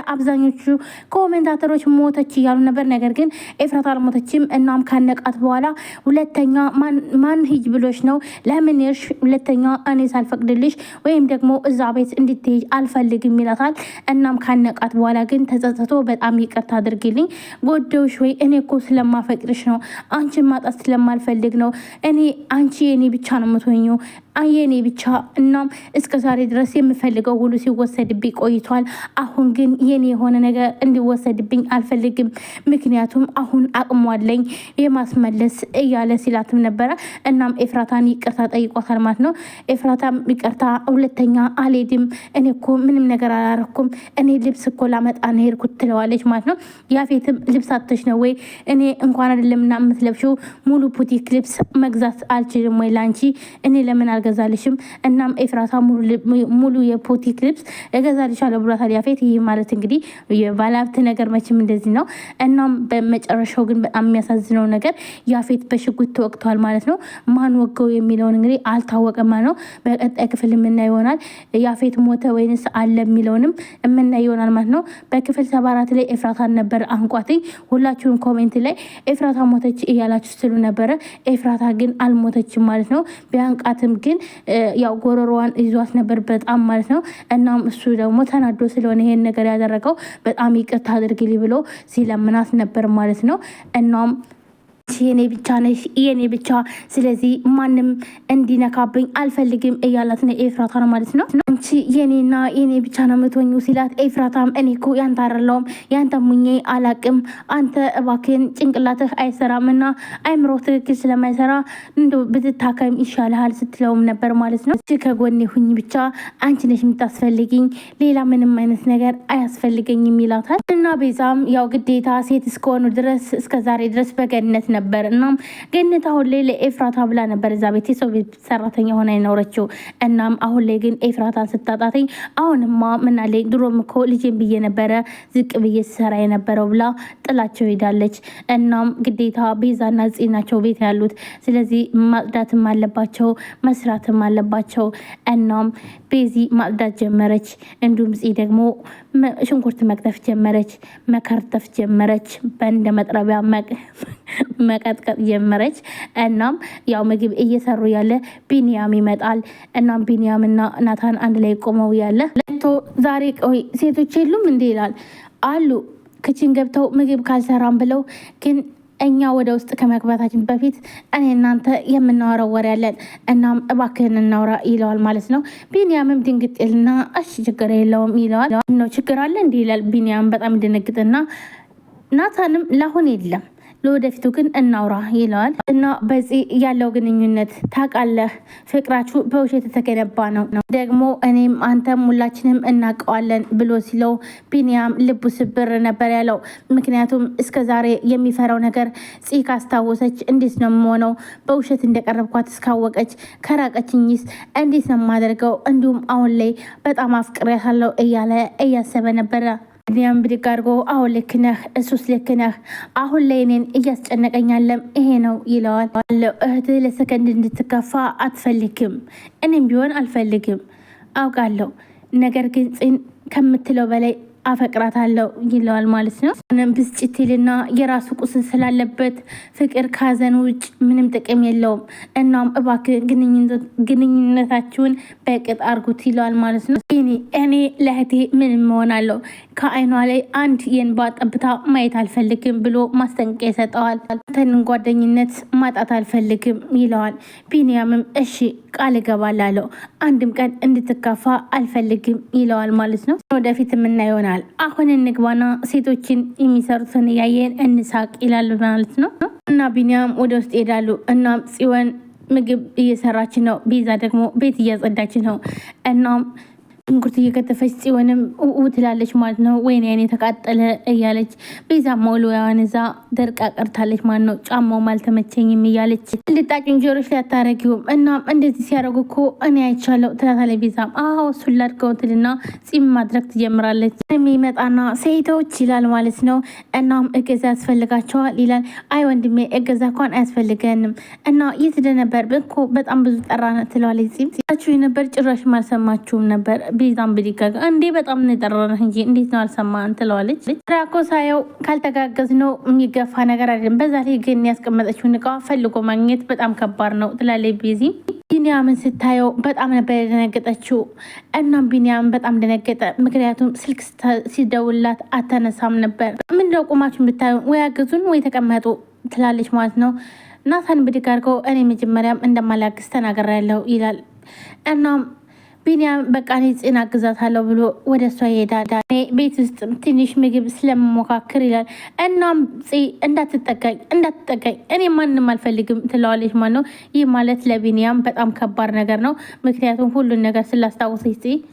አብዛኞቹ ኮሜንታተሮች ሞተች እያሉ ነበር። ነገር ግን ኤፍራታ አልሞተችም። እናም ካነቃት በኋላ ሁለተኛ ማን ሂጅ ብሎች ነው ለምን ይርሽ ሁለተኛ እኔ ሳልፈቅድልሽ ወይም ደግሞ እዛ ቤት እንድትሄጅ አልፈልግም ይላታል። እናም ካነቃት በኋላ ግን ተጸጽቶ በጣም ይቅርታ አድርግልኝ ጎደውሽ ወይ እኔ እኮ ስለማፈቅድሽ ነው አንቺን ማጣት ስለማልፈልግ ነው እኔ አንቺ የኔ ብቻ ነው የምትሆኚው የኔ ብቻ እናም እስከ ዛሬ ድረስ የምፈልገው ሁሉ ሲወሰድብኝ ቆይቷል። አሁን ግን የኔ የሆነ ነገር እንዲወሰድብኝ አልፈልግም ምክንያቱም አሁን አቅሟለኝ የማስመለስ እያለ ሲላትም ነበረ። እናም ኤፍራታን ይቅርታ ጠይቋታል ማለት ነው። ኤፍራታም ይቅርታ ሁለተኛ አልሄድም እኔ እኮ ምንም ነገር አላረኩም እኔ ልብስ እኮ ላመጣ ነው ሄድኩት ትለዋለች ማለት ነው። ያፌትም ልብስ አጥተሽ ነው ወይ እኔ እንኳን አይደለምና የምትለብሺው ሙሉ ቡቲክ ልብስ መግዛት አልችልም ወይ ላንቺ እኔ ለምን ገዛልሽም እናም ኤፍራታ ሙሉ የፖቲክ ልብስ እገዛልሻለሁ ብሏታል ያፌት። ይህ ማለት እንግዲህ የባለሀብት ነገር መቼም እንደዚህ ነው። እናም በመጨረሻው ግን በጣም የሚያሳዝነው ነገር ያፌት በሽጉጥ ተወቅቷል ማለት ነው። ማን ወገው የሚለውን እንግዲህ አልታወቀም ማለት ነው። በቀጣይ ክፍል የምናየው ይሆናል። ያፌት ሞተ ወይንስ አለ የሚለውንም የምናየው ይሆናል ማለት ነው። በክፍል 74 ላይ ኤፍራታን ነበር አንቋትኝ። ሁላችሁም ኮሜንት ላይ ኤፍራታ ሞተች እያላችሁ ስትሉ ነበረ። ኤፍራታ ግን አልሞተችም ማለት ነው። ቢያንቃትም ግን ያው ጎረሮዋን ይዟት ነበር በጣም ማለት ነው። እናም እሱ ደግሞ ተናዶ ስለሆነ ይሄን ነገር ያደረገው በጣም ይቅርታ አድርግልኝ ብሎ ሲለምናት ነበር ማለት ነው። እናም የኔ ብቻ ነሽ የኔ ብቻ ስለዚህ ማንም እንዲነካብኝ አልፈልግም እያላት ነው ኤፍራታ ነው ማለት ነው። አንቺ የኔና የኔ ብቻ ነው የምትሆኚው ሲላት ኤፍራታም እኔ እኮ ያንተ አይደለሁም ያንተ ሙኜ አላቅም አንተ እባክህን ጭንቅላትህ አይሰራም እና አይምሮ ትክክል ስለማይሰራ እንደው ብትታከም ይሻልሃል ስትለውም ነበር ማለት ነው። እሺ ከጎኔ ሁኝ ብቻ አንቺ ነሽ የምታስፈልጊኝ ሌላ ምንም አይነት ነገር አያስፈልገኝም ይላታል። እና ቤዛም ያው ግዴታ ሴት እስከሆኑ ድረስ እስከዛሬ ድረስ በገነት ነበር። እናም ገነት አሁን ላይ ለኤፍራታ ብላ ነበር እዛ ቤት የሰው ቤት ሰራተኛ ሆና የኖረችው። እናም አሁን ላይ ግን ኤፍራታን ስታጣተኝ አሁንማ ምናለኝ ድሮም እኮ ልጄን ብዬ ነበረ ዝቅ ብዬ ስሰራ የነበረው ብላ ጥላቸው ሄዳለች። እናም ግዴታ ቤዛና ጽ ናቸው ቤት ያሉት። ስለዚህ ማጽዳትም አለባቸው መስራትም አለባቸው። እናም ቤዚ ማጽዳት ጀመረች። እንዲሁም ጽ ደግሞ ሽንኩርት መክተፍ ጀመረች መከርተፍ ጀመረች በእንደ መጥረቢያ መቀጥቀጥ ጀመረች። እናም ያው ምግብ እየሰሩ ያለ ቢኒያም ይመጣል። እናም ቢኒያምና ናታን አንድ ላይ ቆመው ያለ ዛሬ ቆይ ሴቶች የሉም እንዴ ይላል። አሉ ክችን ገብተው ምግብ ካልሰራም ብለው ግን እኛ ወደ ውስጥ ከመግባታችን በፊት እኔ እናንተ የምናወራው ወሬ ያለን እናም እባክህን እናውራ ይለዋል ማለት ነው። ቢኒያምም ድንግጥልና እሺ ችግር የለውም ይለዋል። ነው ችግር አለ እንዲህ ይላል ቢኒያም በጣም ድንግጥና ናታንም ላሁን የለም ለወደፊቱ ግን እናውራ ይለዋል። እና በዚህ ያለው ግንኙነት ታውቃለህ ፍቅራችሁ በውሸት የተገነባ ነው ደግሞ እኔም አንተም ሁላችንም እናውቀዋለን ብሎ ሲለው ቢኒያም ልቡ ስብር ነበር ያለው። ምክንያቱም እስከዛሬ የሚፈራው ነገር ጽ ካስታወሰች እንዴት ነው የምሆነው በውሸት እንደቀረብኳት እስካወቀች ከራቀችኝስ እንዴት ነው የማደርገው እንዲሁም አሁን ላይ በጣም አፍቅሬያታለሁ እያለ እያሰበ ነበረ። ቢኒያም ብድግ አድርጎ አሁን ልክ ነህ እሱስ ልክ ነህ አሁን ላይ እኔን እያስጨነቀኛለም ይሄ ነው ይለዋል። እህትህ ለሰከንድ እንድትከፋ አትፈልግም እኔም ቢሆን አልፈልግም አውቃለሁ ነገር ግን ጽን ከምትለው በላይ አፈቅራታለሁ ይለዋል ማለት ነው። ምንም ብስጭትልና የራሱ ቁስል ስላለበት ፍቅር ካዘን ውጭ ምንም ጥቅም የለውም። እናም እባክህ ግንኙነታችሁን በቅጥ አርጉት ይለዋል ማለት ነው። እኔ ለእህቴ ምንም እሆናለሁ ከአይኗ ላይ አንድ የእንባ ጠብታ ማየት አልፈልግም ብሎ ማስጠንቀቂያ ይሰጠዋል። አንተን ጓደኝነት ማጣት አልፈልግም ይለዋል። ቢኒያምም እሺ ቃል እገባላለሁ አንድም ቀን እንድትካፋ አልፈልግም ይለዋል ማለት ነው። ወደፊት የምናየው ይሆናል። አሁን እንግባና ሴቶችን የሚሰሩትን እያየን እንሳቅ ይላሉ ማለት ነው። እና ቢኒያም ወደ ውስጥ ይሄዳሉ። እናም ጽዮን ምግብ እየሰራች ነው። ቤዛ ደግሞ ቤት እያጸዳች ነው። እናም ሽንኩርት እየከተፈች ጽዮንም ትላለች ማለት ነው። ወይኔ አይኔ ተቃጠለ እያለች ቤዛ መውሎዋን እዛ ደርቃ ቀርታለች። ማን ነው ጫማውም አልተመቸኝም እያለች ልጣጩን ጆሮች ላይ አታረጊውም። እናም እንደዚህ ሲያደርጉ እኮ እኔ አይቻለሁ ትላታለች ቤዛም። አዎ እሱን ላድርገው ትልና ጺም ማድረግ ትጀምራለች። የሚመጣና ሴቶች ይላል ማለት ነው። እናም እገዛ ያስፈልጋቸዋል ይላል። አይ ወንድሜ እገዛ እንኳን አያስፈልገንም እና የት ነበር እኮ በጣም ብዙ ጠራነ ትለዋለች። ጺም ሲያችሁ ነበር ጭራሽ አልሰማችሁም ነበር። ቤዛም ብዲጋጋ እንዴ በጣም ነው የጠራነህ እንጂ እንዴት ነው አልሰማን ትለዋለች። ራኮ ሳየው ካልተጋገዝ ነው የሚገፋ ነገር አይደለም። በዛ ላይ ግን ያስቀመጠችውን እቃ ፈልጎ ማግኘት በጣም ከባድ ነው ትላለች ቤዚ። ቢኒያምን ስታየው በጣም ነበር የደነገጠችው። እናም ቢኒያምን በጣም ደነገጠ። ምክንያቱም ስልክ ሲደውላት አተነሳም ነበር። ምንድነው ቁማችሁ ብታዩ ወይ አግዙን ወይ ተቀመጡ ትላለች ማለት ነው። ናታን ብድግ አድርገው እኔ መጀመሪያም እንደማላግዝ ተናግሬያለሁ ይላል። እናም ቢኒያም በቃ እኔ ጽን አግዛታለሁ ብሎ ወደ እሷ ይሄዳል። ቤት ውስጥ ትንሽ ምግብ ስለምሞካክር ይላል። እናም እንዳትጠቀኝ እኔ ማንም አልፈልግም ትለዋለች ማለት ነው። ይህ ማለት ለቢኒያም በጣም ከባድ ነገር ነው። ምክንያቱም ሁሉን ነገር ስላስታወሰች